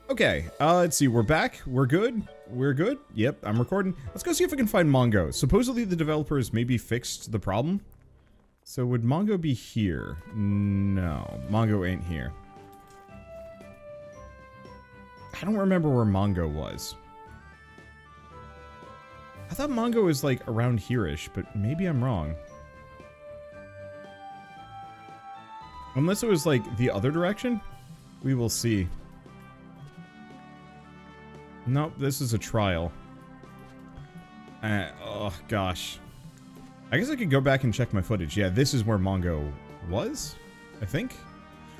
Okay, let's see, we're back, we're good, yep, I'm recording. Let's go see if we can find Mongo. Supposedly the developers maybe fixed the problem. So would Mongo be here? No, Mongo ain't here. I don't remember where Mongo was. I thought Mongo was like around here-ish, but maybe I'm wrong. Unless it was like the other direction? We will see. Nope, this is a trial. Oh gosh. I guess I could go back and check my footage. Yeah, this is where Mongo was, I think.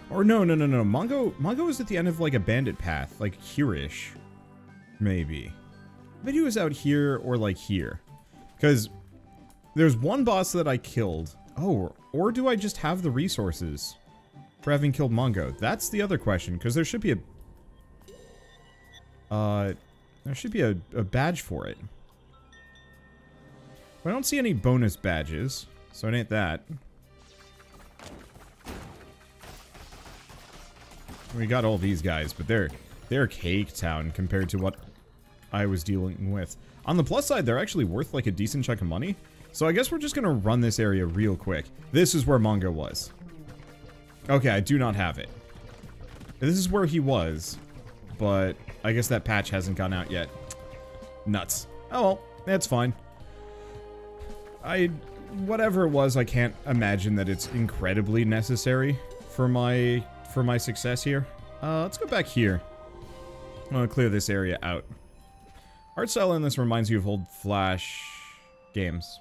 Or no. Mongo was at the end of like a bandit path, like here-ish. Maybe. Maybe he was out here or like here. Because there's one boss that I killed. Oh, or do I just have the resources for having killed Mongo? That's the other question, because there should be a... there should be a badge for it. I don't see any bonus badges, so it ain't that. We got all these guys, but they're cake town compared to what I was dealing with. On the plus side, they're actually worth like a decent chunk of money. So I guess we're just gonna run this area real quick. This is where Mongo was. Okay, I do not have it. This is where he was, but I guess that patch hasn't gone out yet. Nuts. Oh well, that's fine. Whatever it was, I can't imagine that it's incredibly necessary for my success here. Let's go back here. I'm gonna clear this area out. Art style in this reminds you of old Flash games.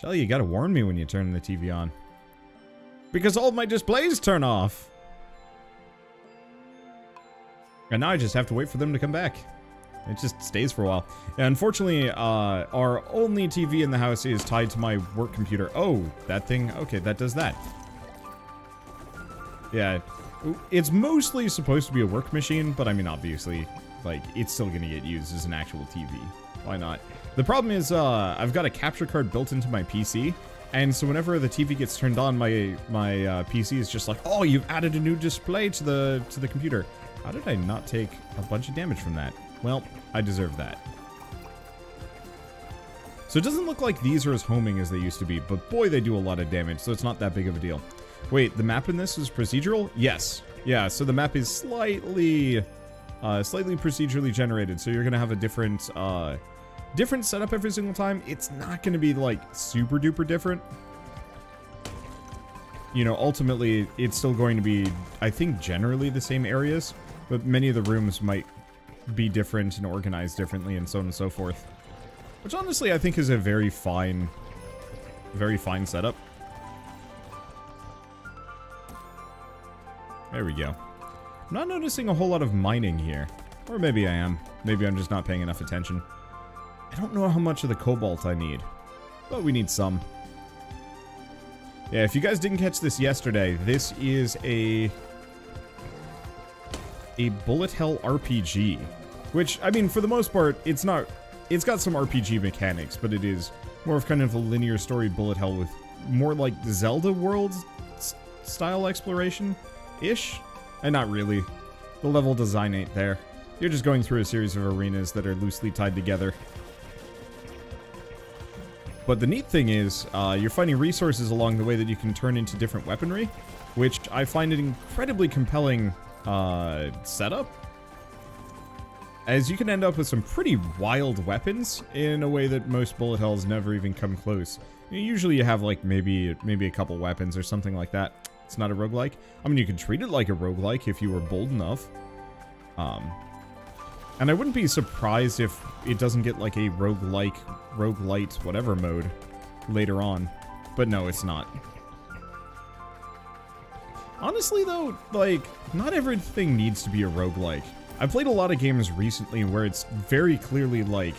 Shelly, you gotta warn me when you turn the TV on. Because all of my displays turn off! And now I just have to wait for them to come back. It just stays for a while. And unfortunately, our only TV in the house is tied to my work computer. Oh, that thing? Okay, that does that. Yeah, it's mostly supposed to be a work machine, but I mean, obviously, like, it's still gonna get used as an actual TV. Why not? The problem is, I've got a capture card built into my PC, and so whenever the TV gets turned on, my PC is just like, oh, you've added a new display to the computer. How did I not take a bunch of damage from that? Well, I deserve that. So it doesn't look like these are as homing as they used to be, but boy, they do a lot of damage, so it's not that big of a deal. Wait, the map in this is procedural? Yes. Yeah, so the map is slightly procedurally generated, so you're gonna have a different setup every single time. It's not gonna be, like, super duper different. You know, ultimately, it's still going to be, I think, generally the same areas, but many of the rooms might be different and organized differently and so on and so forth. Which, honestly, I think is a very fine setup. There we go. I'm not noticing a whole lot of mining here. Or maybe I am. Maybe I'm just not paying enough attention. I don't know how much of the cobalt I need. But we need some. Yeah, if you guys didn't catch this yesterday, this is a bullet hell RPG. Which, I mean, for the most part, it's not... It's got some RPG mechanics, but it is more of kind of a linear story bullet hell with more like Zelda world style exploration-ish. And not really. The level design ain't there. You're just going through a series of arenas that are loosely tied together. But the neat thing is, you're finding resources along the way that you can turn into different weaponry, which I find an incredibly compelling setup. As you can end up with some pretty wild weapons in a way that most bullet hells never even come close. Usually you have like maybe a couple weapons or something like that. It's not a roguelike. I mean, you could treat it like a roguelike if you were bold enough. And I wouldn't be surprised if it doesn't get like a roguelite, whatever mode later on. But no, it's not. Honestly though, like, not everything needs to be a roguelike. I've played a lot of games recently where it's very clearly like...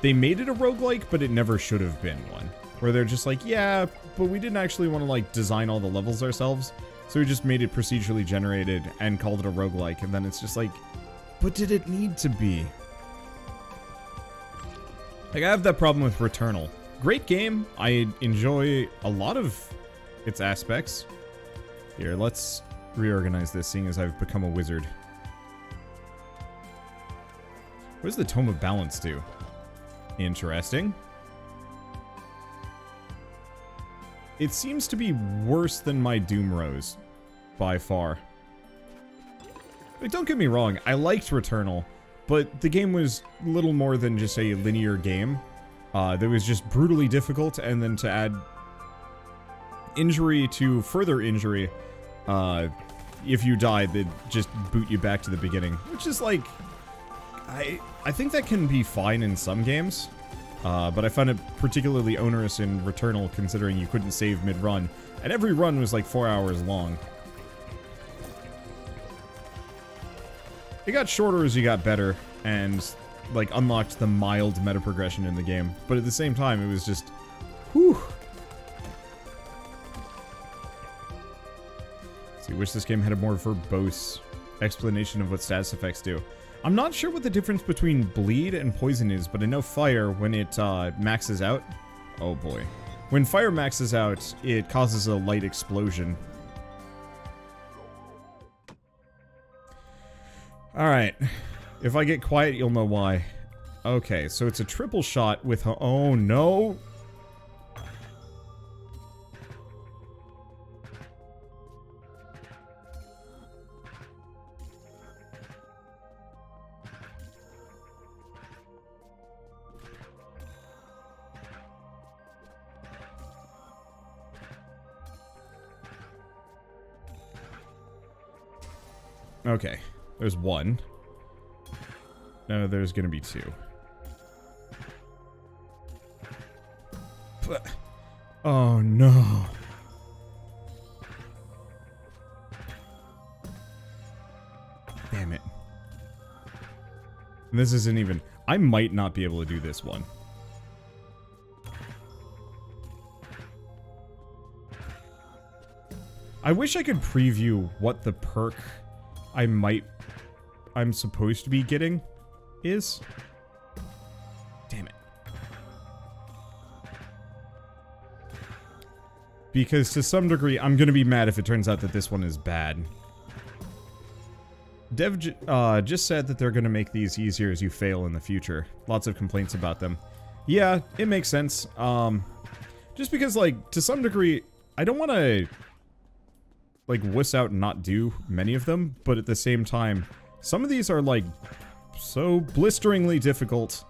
They made it a roguelike, but it never should have been one. Where they're just like, yeah, but we didn't actually want to like design all the levels ourselves. So we just made it procedurally generated and called it a roguelike, and then it's just like, but did it need to be? Like, I have that problem with Returnal. Great game. I enjoy a lot of its aspects. Here, let's reorganize this, seeing as I've become a wizard. What does the Tome of Balance do? Interesting. It seems to be worse than my Doom Rose, by far. Like, don't get me wrong, I liked Returnal, but the game was little more than just a linear game. That was just brutally difficult, and then to add injury to further injury, if you died, they'd just boot you back to the beginning. Which is like, I think that can be fine in some games, but I found it particularly onerous in Returnal, considering you couldn't save mid-run, and every run was like 4 hours long. It got shorter as you got better, and, like, unlocked the mild meta progression in the game. But at the same time, it was just... whew. See, wish this game had a more verbose explanation of what status effects do. I'm not sure what the difference between bleed and poison is, but I know fire, when it maxes out... oh boy. When fire maxes out, it causes a light explosion. Alright. If I get quiet, you'll know why. Okay, so it's a triple shot with... oh, no! Okay, there's one. No, there's gonna be two. But, oh no. Damn it. This isn't even... I might not be able to do this one. I wish I could preview what the perk I'm supposed to be getting is. Damn it. Because to some degree, I'm gonna be mad if it turns out that this one is bad. Dev just said that they're gonna make these easier as you fail in the future. Lots of complaints about them. Yeah, it makes sense. Just because, like, to some degree, I don't want to... like, wuss out and not do many of them, but at the same time, some of these are, like, so blisteringly difficult.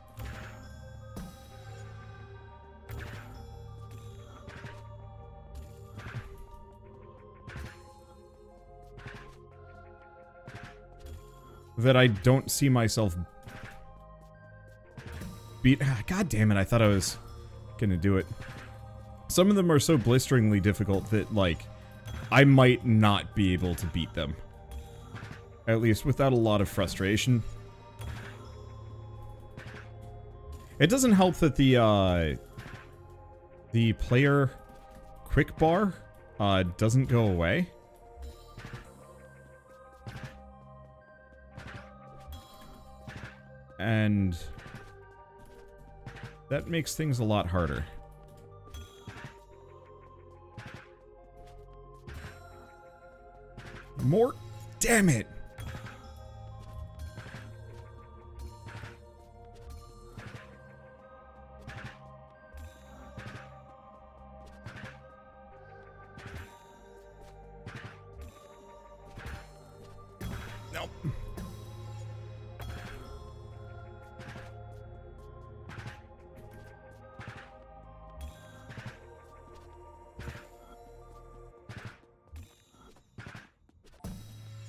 That I don't see myself beat... God damn it, I thought I was gonna do it. Some of them are so blisteringly difficult that, like, I might not be able to beat them. At least without a lot of frustration. It doesn't help that the player quick bar doesn't go away. And that makes things a lot harder. More? Damn it! Nope.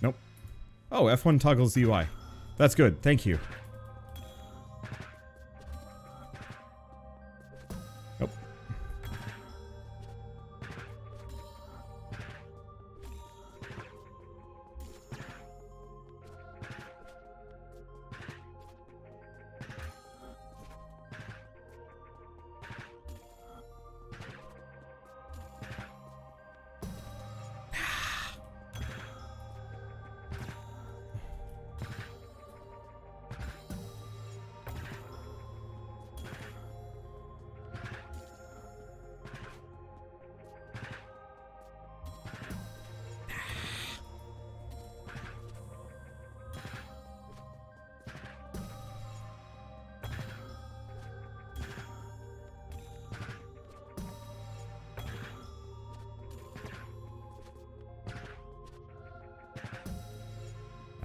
Nope. Oh, F1 toggles the UI. That's good, thank you. Nope.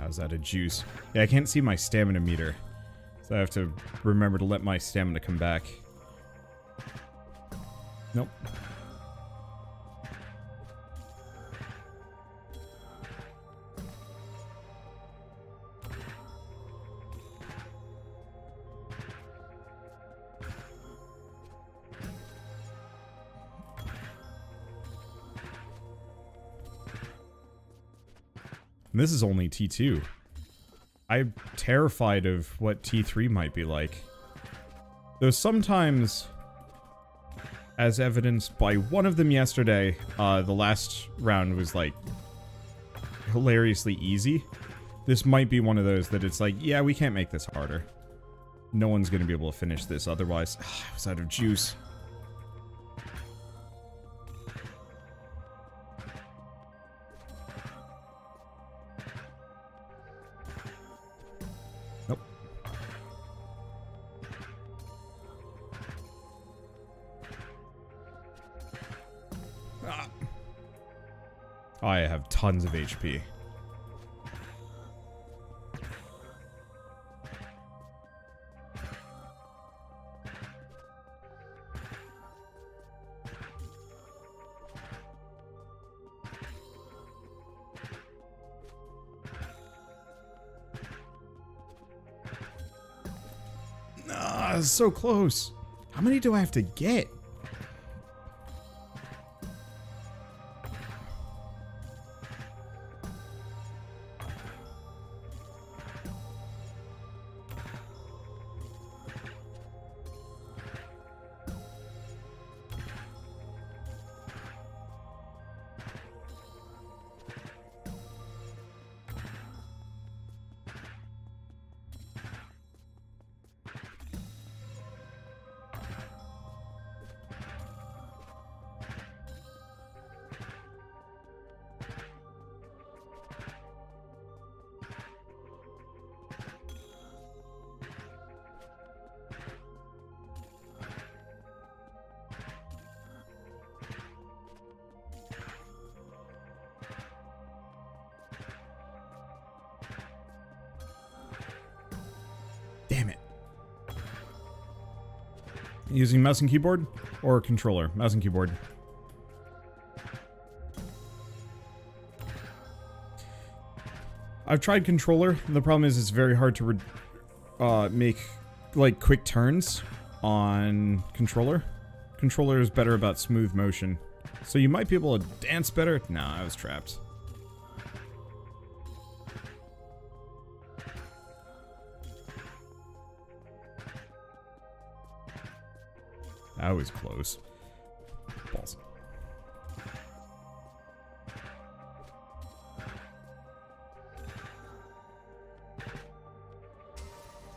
I was out of juice. Yeah, I can't see my stamina meter. So I have to remember to let my stamina come back. Nope. And this is only T2. I'm terrified of what T3 might be like. Though sometimes, as evidenced by one of them yesterday, the last round was like hilariously easy. This might be one of those that it's like, yeah, we can't make this harder. No one's gonna be able to finish this otherwise. I was out of juice. Nope. Ah. I have tons of HP. Ah, so close. How many do I have to get? Damn it. Using mouse and keyboard or controller? Mouse and keyboard. I've tried controller. The problem is it's very hard to make like quick turns on controller. Controller is better about smooth motion. So you might be able to dance better. Nah, I was trapped. That was close. Balls.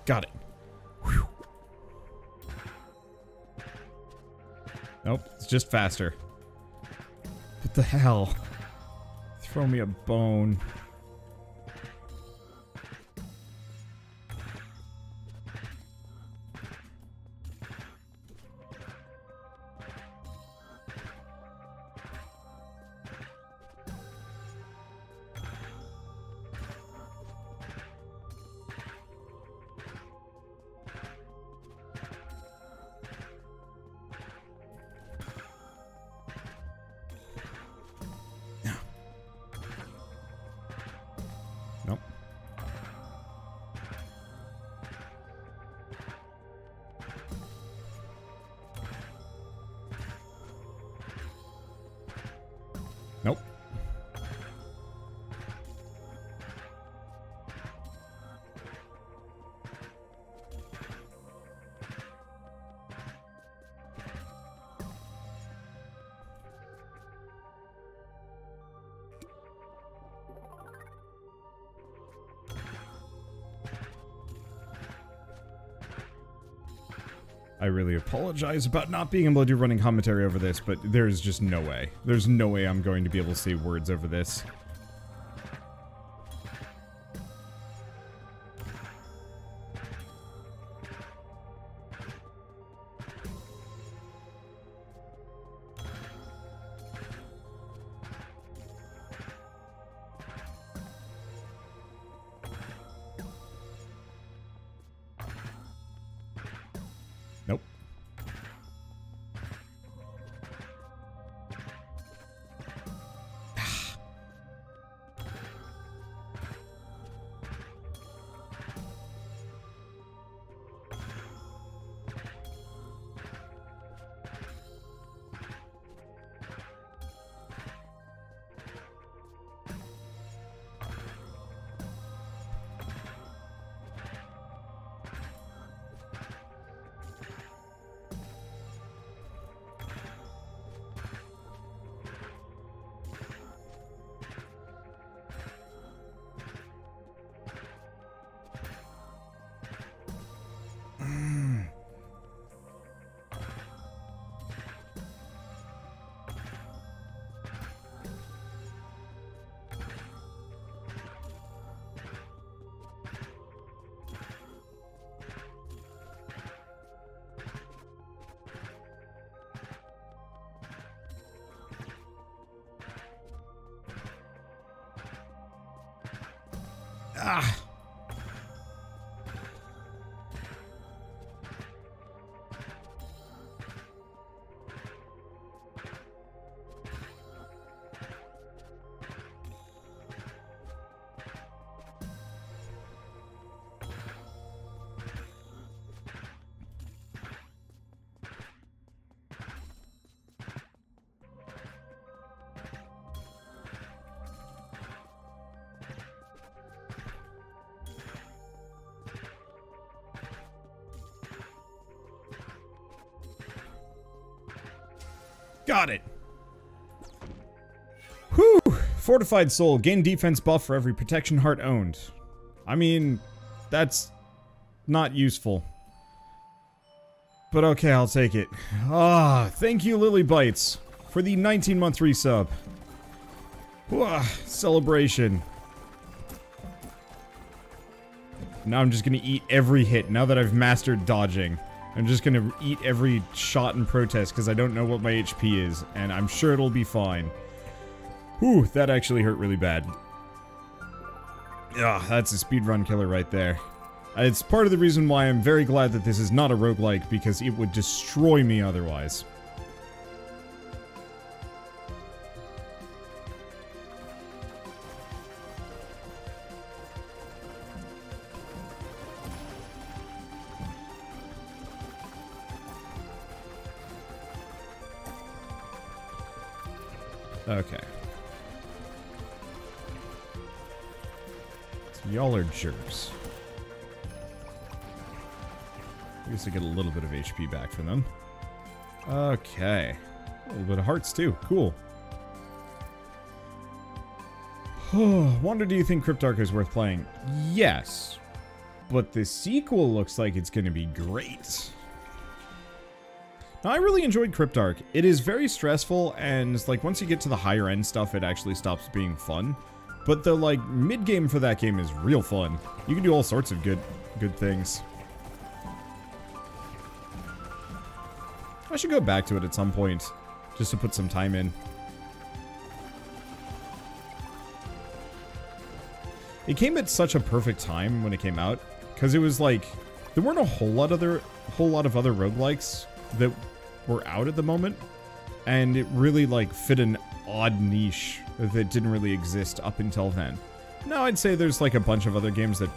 Got it. Whew. Nope, it's just faster. What the hell? Throw me a bone. Nope. Nope. I really apologize about not being able to do running commentary over this, but there's just no way. There's no way I'm going to be able to say words over this. Ah. Got it. Whew. Fortified Soul. Gain defense buff for every protection heart owned. I mean, that's not useful. But okay, I'll take it. Ah, thank you, Lily Bites, for the 19-month resub. Whoa, celebration. Now I'm just gonna eat every hit, now that I've mastered dodging. I'm just gonna eat every shot in protest because I don't know what my HP is, and I'm sure it'll be fine. Whew, that actually hurt really bad. Ah, that's a speedrun killer right there. It's part of the reason why I'm very glad that this is not a roguelike, because it would destroy me otherwise. Okay. So y'all are jerks. I guess I get a little bit of HP back from them. Okay. A little bit of hearts too. Cool. Wonder, do you think Cryptark is worth playing? Yes. But the sequel looks like it's gonna be great. Now, I really enjoyed Cryptark. It is very stressful, and like once you get to the higher end stuff, it actually stops being fun. But the like mid game for that game is real fun. You can do all sorts of good things. I should go back to it at some point, just to put some time in. It came at such a perfect time when it came out, because it was like there weren't a whole lot of other roguelikes that were out at the moment, and it really like fit an odd niche that didn't really exist up until then. Now I'd say there's like a bunch of other games that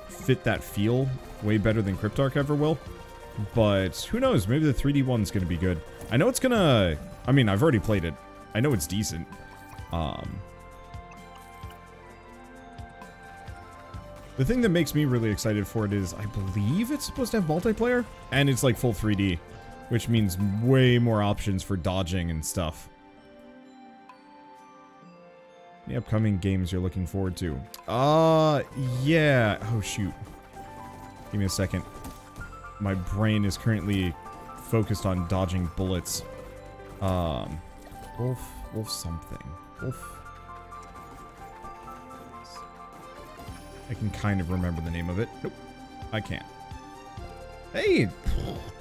fit that feel way better than Cryptark ever will, but who knows, maybe the 3D one's gonna be good. I know it's gonna, I mean, I've already played it. I know it's decent. The thing that makes me really excited for it is I believe it's supposed to have multiplayer, and it's like full 3D, which means way more options for dodging and stuff. The upcoming games you're looking forward to? Yeah. Oh, shoot. Give me a second. My brain is currently focused on dodging bullets. Wolf something. Wolf. I can kind of remember the name of it. Nope, I can't. Hey,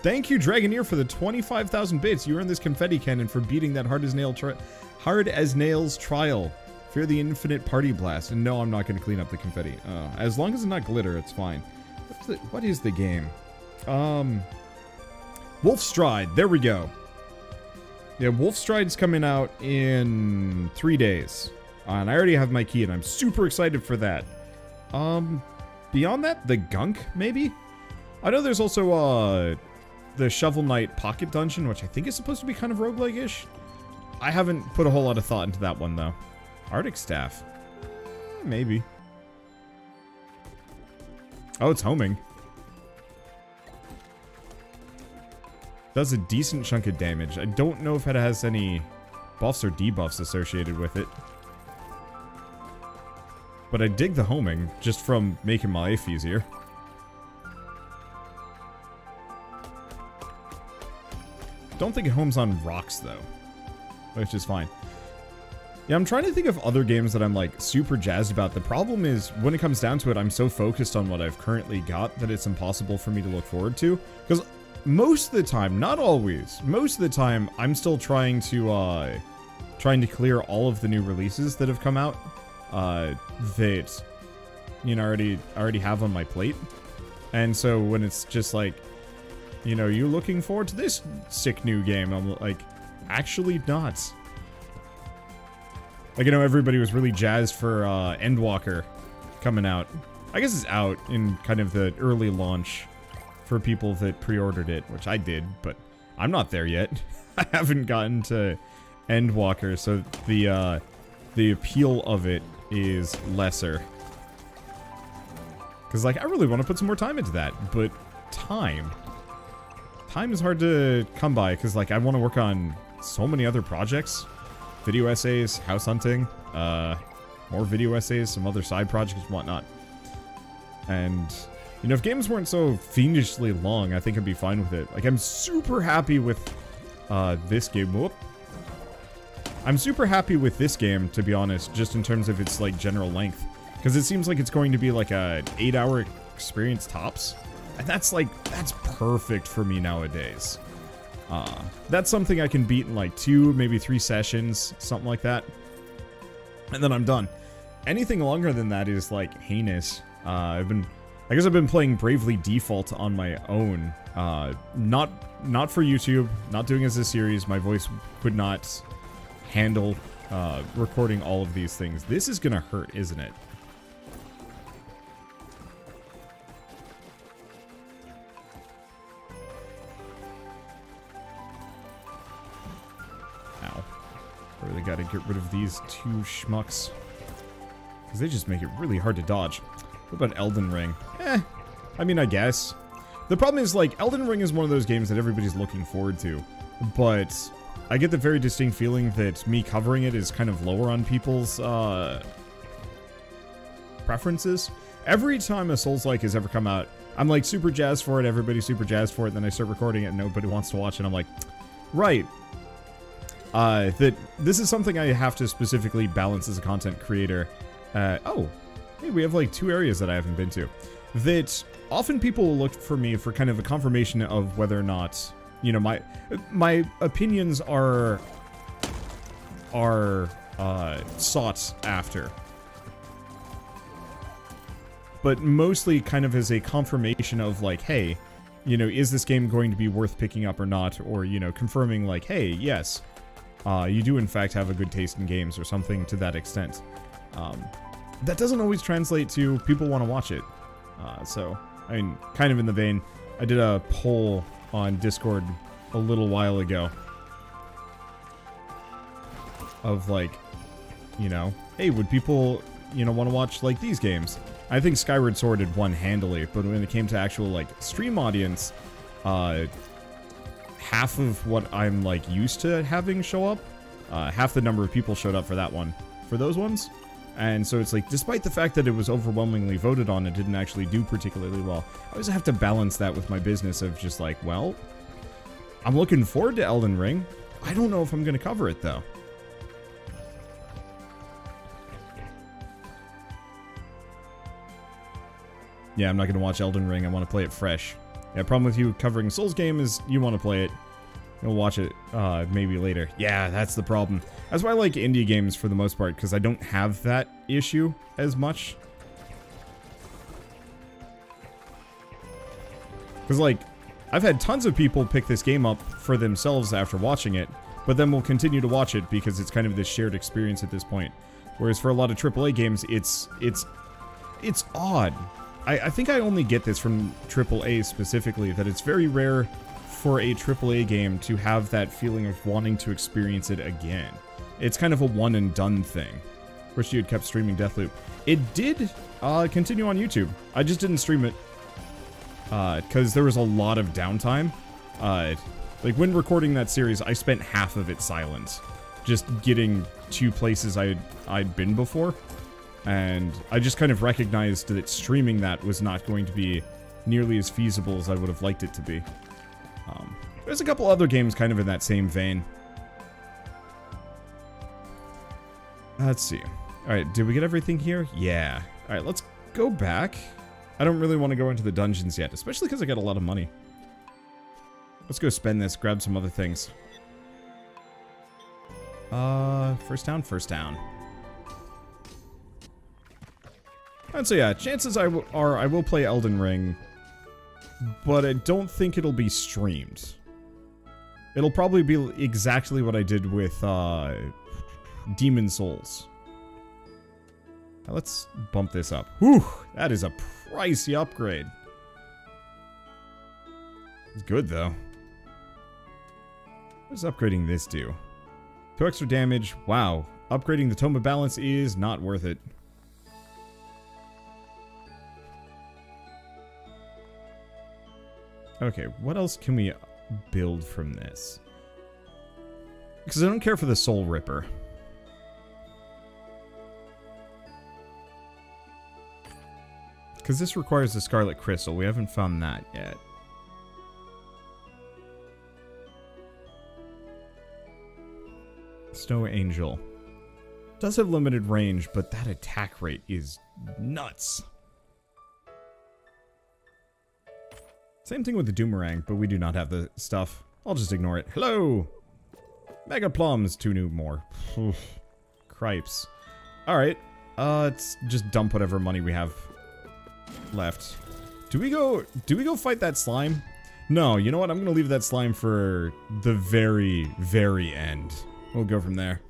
thank you, Dragoneer, for the 25,000 bits. You earned this confetti cannon for beating that hard as nails trial. Fear the infinite party blast. And no, I'm not going to clean up the confetti. As long as it's not glitter, it's fine. What is the game? Wolfstride. There we go. Yeah, Wolfstride's coming out in 3 days. And I already have my key, and I'm super excited for that. Beyond that, the Gunk, maybe? I know there's also, the Shovel Knight Pocket Dungeon, which I think is supposed to be kind of roguelike-ish. I haven't put a whole lot of thought into that one, though. Arctic Staff. Maybe. Oh, it's homing. Does a decent chunk of damage. I don't know if it has any buffs or debuffs associated with it. But I dig the homing, just from making my life easier. Don't think it homes on rocks, though. Which is fine. Yeah, I'm trying to think of other games that I'm, like, super jazzed about. The problem is, when it comes down to it, I'm so focused on what I've currently got that it's impossible for me to look forward to. Because most of the time, not always, most of the time, I'm still trying to clear all of the new releases that have come out. That you know, already have on my plate. And so when it's just like, you know, you looking forward to this sick new game, I'm like, actually not. Like, I know everybody was really jazzed for Endwalker coming out. I guess it's out in kind of the early launch for people that pre-ordered it, which I did, but I'm not there yet. I haven't gotten to Endwalker, so the appeal of it is lesser. Because, like, I really want to put some more time into that, but time is hard to come by, because, like, I want to work on so many other projects. Video essays, house hunting, more video essays, some other side projects, whatnot. And, you know, if games weren't so fiendishly long, I think I'd be fine with it. Like, I'm super happy with this game. Whoop. I'm super happy with this game, to be honest, just in terms of its, like, general length. Because it seems like it's going to be, like, a 8-hour experience tops. And that's, like, that's perfect for me nowadays. That's something I can beat in, like, 2, maybe 3 sessions, something like that. And then I'm done. Anything longer than that is, like, heinous. I guess I've been playing Bravely Default on my own. Not for YouTube, not doing as a series. My voice could not handle recording all of these things. This is gonna hurt, isn't it? Ow. I really gotta get rid of these 2 schmucks. Because they just make it really hard to dodge. What about Elden Ring? I mean, I guess. The problem is, like, Elden Ring is one of those games that everybody's looking forward to. But I get the very distinct feeling that me covering it is kind of lower on people's, preferences. Every time a Souls-like has ever come out, I'm, like, super jazzed for it, everybody's super jazzed for it, then I start recording it and nobody wants to watch it, I'm like, right. That this is something I have to specifically balance as a content creator. Oh, hey, we have like 2 areas that I haven't been to. That often people will look for me for kind of a confirmation of whether or not, you know, my opinions are sought after. But mostly kind of as a confirmation of like, hey, you know, is this game going to be worth picking up or not? Or, you know, confirming like, hey, yes, you do in fact have a good taste in games or something to that extent. That doesn't always translate to people want to watch it. So, I mean, kind of in the vein, I did a poll on Discord a little while ago of like, you know, hey, would people, you know, want to watch like these games? I think Skyward Sword had won handily, but when it came to actual like stream audience, half of what I'm like used to having show up, half the number of people showed up for that one, for those ones. And so it's like, despite the fact that it was overwhelmingly voted on, it didn't actually do particularly well. I always have to balance that with my business of just like, well, I'm looking forward to Elden Ring. I don't know if I'm going to cover it, though. Yeah, I'm not going to watch Elden Ring. I want to play it fresh. Yeah, problem with you covering Souls game is you want to play it. You'll watch it maybe later. Yeah, that's the problem. That's why I like indie games for the most part, because I don't have that issue as much. Because, like, I've had tons of people pick this game up for themselves after watching it, but then will continue to watch it because it's kind of this shared experience at this point. Whereas for a lot of AAA games, it's odd. I think I only get this from AAA specifically, that it's very rare for a AAA game to have that feeling of wanting to experience it again. It's kind of a one and done thing. Wish you had kept streaming Deathloop. It did continue on YouTube. I just didn't stream it because there was a lot of downtime. Like when recording that series, I spent half of it silent, just getting to places I'd been before. And I just kind of recognized that streaming that was not going to be nearly as feasible as I would have liked it to be. There's a couple other games kind of in that same vein. Let's see. Alright, did we get everything here? Yeah. Alright, let's go back. I don't really want to go into the dungeons yet, especially because I got a lot of money. Let's go spend this, grab some other things. First down, first down. And so yeah, chances are I will play Elden Ring, but I don't think it'll be streamed. It'll probably be exactly what I did with Demon Souls. Now let's bump this up. Whew, that is a pricey upgrade. It's good though. What does upgrading this do? 2 extra damage. Wow. Upgrading the Tome of Balance is not worth it. Okay, what else can we build from this? Because I don't care for the Soul Ripper. Because this requires the Scarlet Crystal. We haven't found that yet. Snow Angel. Does have limited range, but that attack rate is nuts. Same thing with the Doomerang, but we do not have the stuff. I'll just ignore it. Hello! Mega Plums, 2 new more. Oof. Cripes. Alright, let's just dump whatever money we have left. Do we go fight that slime? No, you know what? I'm gonna leave that slime for the very, very end. We'll go from there.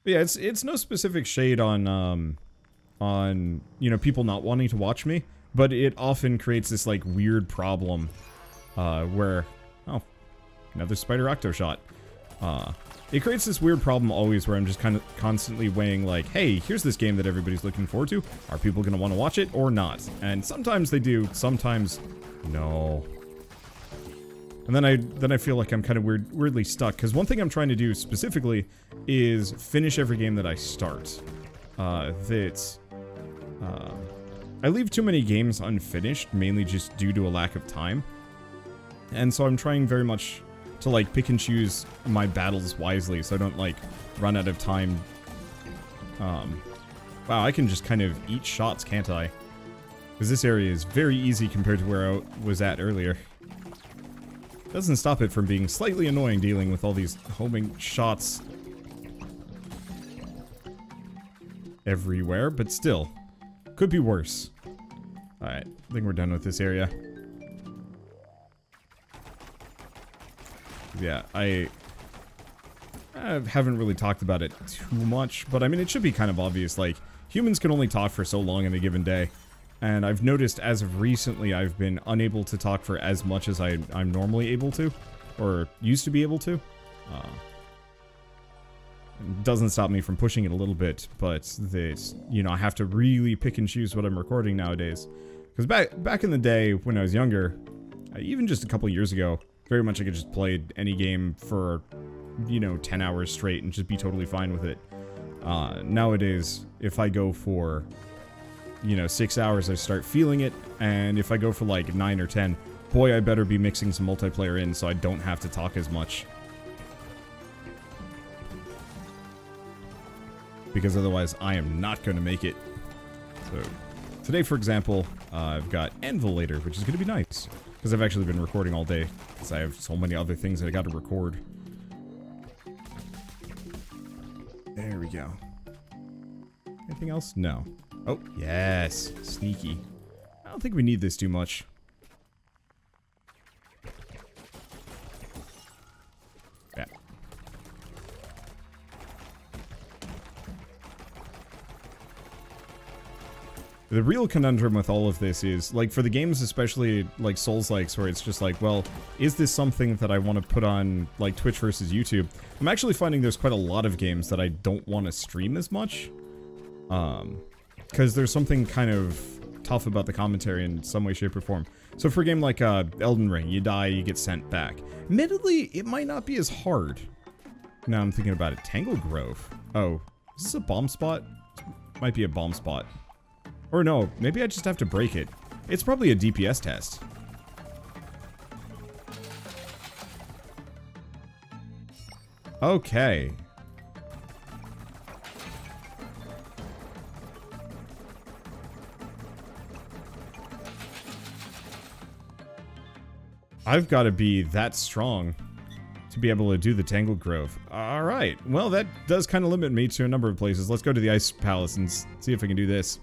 But yeah, it's no specific shade on you know, people not wanting to watch me, but it often creates this like weird problem where another Spider Octo shot. It creates this weird problem always where I'm just kind of constantly weighing like, hey, here's this game that everybody's looking forward to. Are people going to want to watch it or not? And sometimes they do, sometimes no. And then I feel like I'm kind of weirdly stuck, because one thing I'm trying to do specifically is finish every game that I start. I leave too many games unfinished, mainly just due to a lack of time. And so I'm trying very much to like pick and choose my battles wisely so I don't like run out of time. Wow, I can just kind of eat shots, can't I? Because this area is very easy compared to where I was at earlier. Doesn't stop it from being slightly annoying dealing with all these homing shots everywhere, but still, could be worse. Alright, I think we're done with this area. Yeah, I haven't really talked about it too much, but I mean, it should be kind of obvious, like, humans can only talk for so long in a given day. And I've noticed as of recently, I've been unable to talk for as much as I'm normally able to, or used to be able to. It doesn't stop me from pushing it a little bit, but this, you know, I have to really pick and choose what I'm recording nowadays. Because back in the day when I was younger, even just a couple years ago, very much I could just play any game for, you know, 10 hours straight and just be totally fine with it. Nowadays, if I go for, you know, 6 hours, I start feeling it, and if I go for like 9 or 10, boy, I better be mixing some multiplayer in so I don't have to talk as much. Because otherwise, I am not going to make it. So, today, for example, I've got Anvilator, which is going to be nice. Because I've actually been recording all day, because I have so many other things that I got to record. There we go. Anything else? No. Oh, yes. Sneaky. I don't think we need this too much. Yeah. The real conundrum with all of this is, like, for the games especially, like, Souls-likes, where it's just like, well, is this something that I want to put on, like, Twitch versus YouTube? I'm actually finding there's quite a lot of games that I don't want to stream as much. Because there's something kind of tough about the commentary in some way, shape, or form. So for a game like Elden Ring, you die, you get sent back. Admittedly, it might not be as hard. Now I'm thinking about it. Tangle Grove. Oh, is this a bomb spot? Might be a bomb spot. Or no, maybe I just have to break it. It's probably a DPS test. Okay. I've got to be that strong to be able to do the Tangled Grove. Alright, well that does kind of limit me to a number of places. Let's go to the Ice Palace and see if I can do this.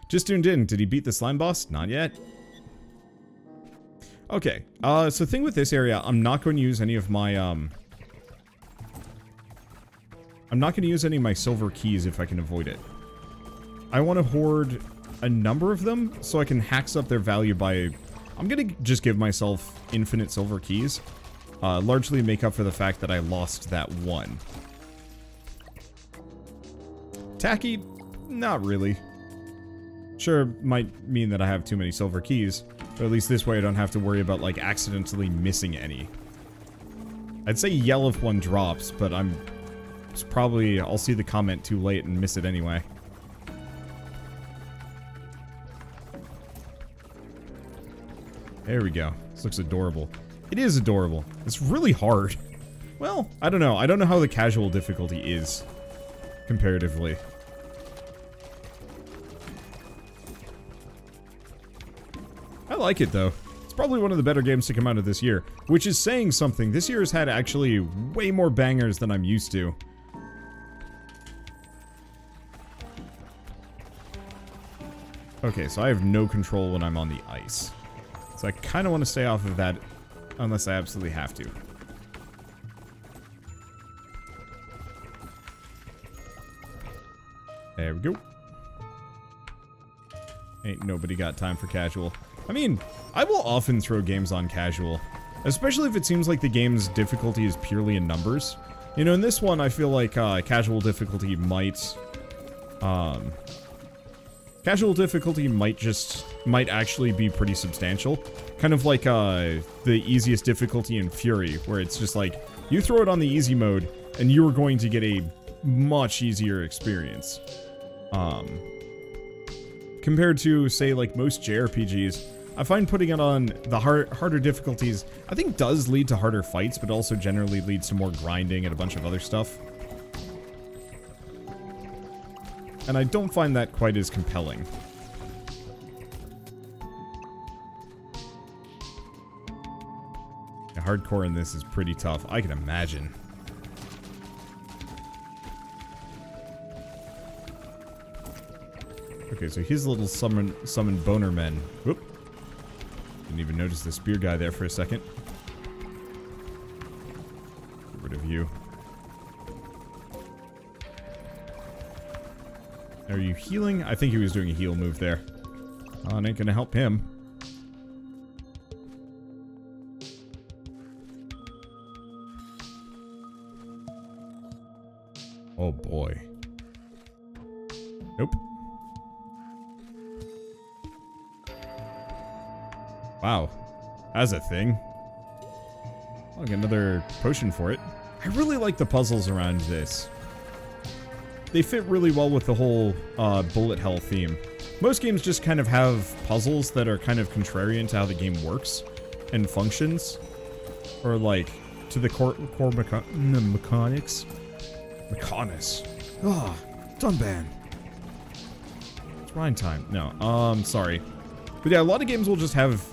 Just tuned in. Did he beat the slime boss? Not yet. Okay, so the thing with this area, I'm not going to use any of my, I'm not going to use any of my silver keys if I can avoid it. I want to hoard a number of them so I can hack up their value by... I'm going to just give myself infinite silver keys. Largely make up for the fact that I lost that one. Tacky? Not really. Sure, might mean that I have too many silver keys, but at least this way I don't have to worry about, like, accidentally missing any. I'd say yell if one drops, but it's probably... I'll see the comment too late and miss it anyway. There we go. This looks adorable. It is adorable. It's really hard. Well, I don't know. I don't know how the casual difficulty is, comparatively. I like it, though. It's probably one of the better games to come out of this year, which is saying something. This year has had actually way more bangers than I'm used to. Okay, so I have no control when I'm on the ice. So I kind of want to stay off of that, unless I absolutely have to. There we go. Ain't nobody got time for casual. I mean, I will often throw games on casual, especially if it seems like the game's difficulty is purely in numbers. You know, in this one, I feel like casual difficulty might actually be pretty substantial. Kind of like the easiest difficulty in Fury, where it's just like, you throw it on the easy mode, and you're going to get a much easier experience. Compared to, say, like most JRPGs, I find putting it on the harder difficulties, I think does lead to harder fights, but also generally leads to more grinding and a bunch of other stuff. And I don't find that quite as compelling. The hardcore in this is pretty tough, I can imagine. Okay, so he's a little summon boner men. Whoop. Didn't even notice the spear guy there for a second. Get rid of you. Are you healing? I think he was doing a heal move there. Oh, it ain't gonna help him. Oh boy. Nope. Wow. That's a thing. I'll get another potion for it. I really like the puzzles around this. They fit really well with the whole bullet hell theme. Most games just kind of have puzzles that are kind of contrarian to how the game works and functions. Or like, to the core mechanics. Mechanics. Ah, Dunban. It's Rhyme time. No, sorry. But yeah, a lot of games will just have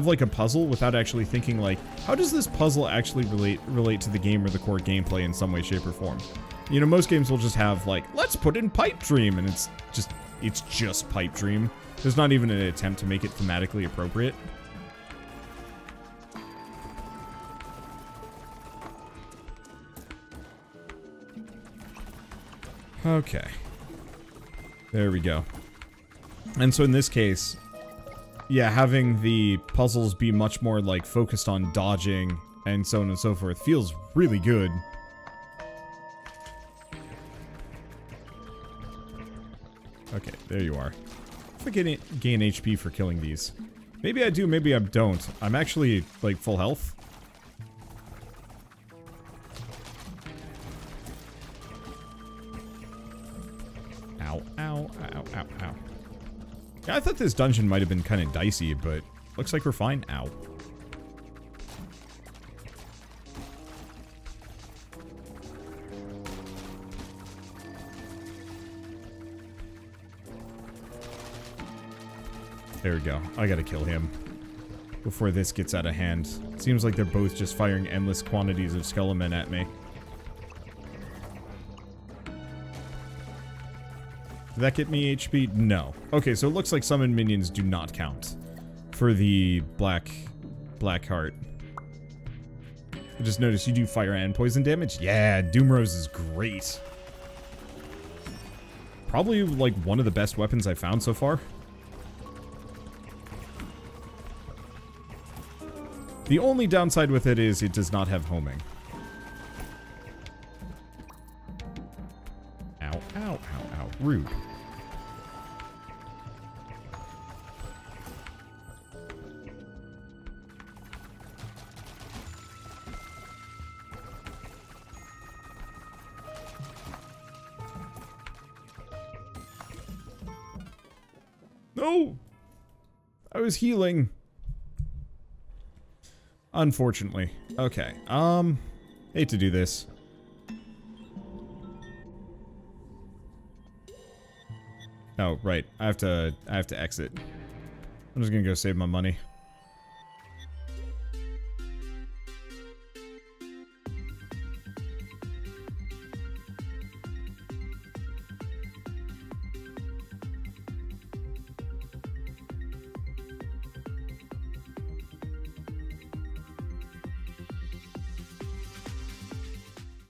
like a puzzle without actually thinking like, how does this puzzle actually relate to the game or the core gameplay in some way, shape, or form? You know, most games will just have like, let's put in Pipe Dream, and it's just Pipe Dream. There's not even an attempt to make it thematically appropriate. Okay. There we go. And so in this case, yeah, having the puzzles be much more, like, focused on dodging and so on and so forth feels really good. Okay, there you are. If I gain HP for killing these. Maybe I do, maybe I don't. I'm actually, like, full health. Ow, ow, ow, ow, ow. Yeah, I thought this dungeon might have been kind of dicey, but looks like we're fine. Ow. There we go. I gotta kill him. before this gets out of hand. Seems like they're both just firing endless quantities of Skelemen at me. Did that get me HP? No. Okay, so it looks like summon minions do not count for the black heart. I just noticed you do fire and poison damage. Yeah, Doomrose is great. Probably like one of the best weapons I found so far. The only downside with it is it does not have homing. Ow, ow, ow, ow. Rude. No! I was healing. Unfortunately. Okay. Hate to do this. Oh, right. I have to exit. I'm just gonna go save my money.